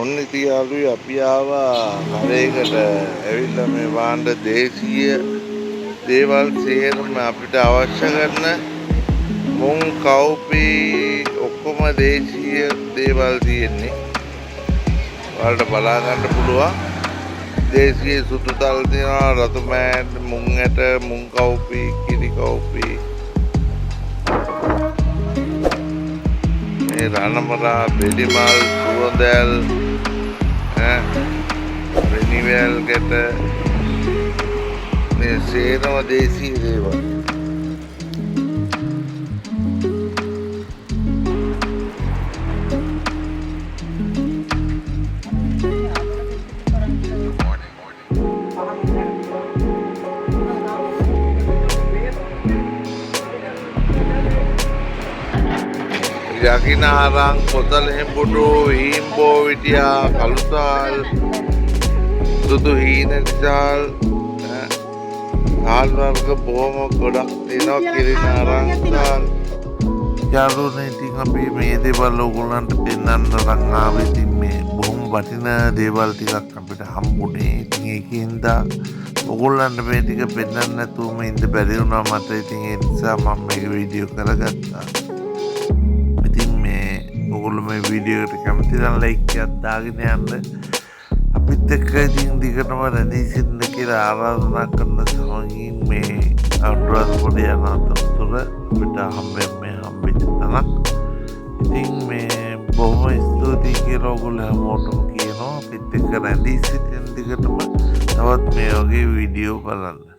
ඔන්න ඉතින් යාළුවෝ අපි ආවා හරයකට ඇවිල්ලා මේ වාණ්ඩ දේශීය දේවල් සේරම අපිට අවශ්‍ය කරන මුං කව්පි ඔක්කොම දේශීය දේවල් තියෙන්නේ. ඔයාලට බලා ගන්න පුළුවන්. දේශීය සුදු තල් තියෙනවා, රතු මෑන්, මුං ඇට, මුං කව්පි, කිරි කව්පි. මේ රණමරා, බෙලිමල්, සුවඳැල් වෙනිවැල් ගැට මේ සේරම දේශීය දේවල්. යකිනාරං, කොතල හෙම්බුඩු, හීම්බෝ විටියා, කළුතාල්, සුදු හීනටිසාල්, හාල් වර්ග බොහොම ගොඩක් තියෙනවා. කිරිනාරං සාල්. යාළුවනේ ඉතින් අපි මේ දේවල් ඕගොල්ලන්ට පෙන්වන්න තරම් ආවේ. ඉතින් මේ බොහොම වටිනා දේවල් ටිකක් අපිට හම්බුනේ. ඉතින් ඒකින්ද ඕගොල්ලන්ට මේ ටික පෙන්වන්න නැතුව මේ ඉඳ බැරි වුණා මට. ඉතින් ඒ නිසා මම මේක වීඩියෝ කරගත්තා. ඔගොල්ලෝ මේ වීඩියෝ එකට කැමති නම් ලයික් එකක් දාගෙන යන්න. අපිත් එක්ක ඉතින් දිගටම රැඳී සිටින්න කියලා ආරාධනා කරන සමගින් මේ අනුරාධපුර යන අතරතුර අපිට හම්බෙච්ච තැනක්. ඉතින් මේ බොහොම ස්තුතියි කියලා ඔයගොල්ලෝ හැමෝටම කියනවා. අපිත් එක්ක රැඳී සිටින්න දිගටම තවත් මේ වගේ වීඩියෝ බලන්න.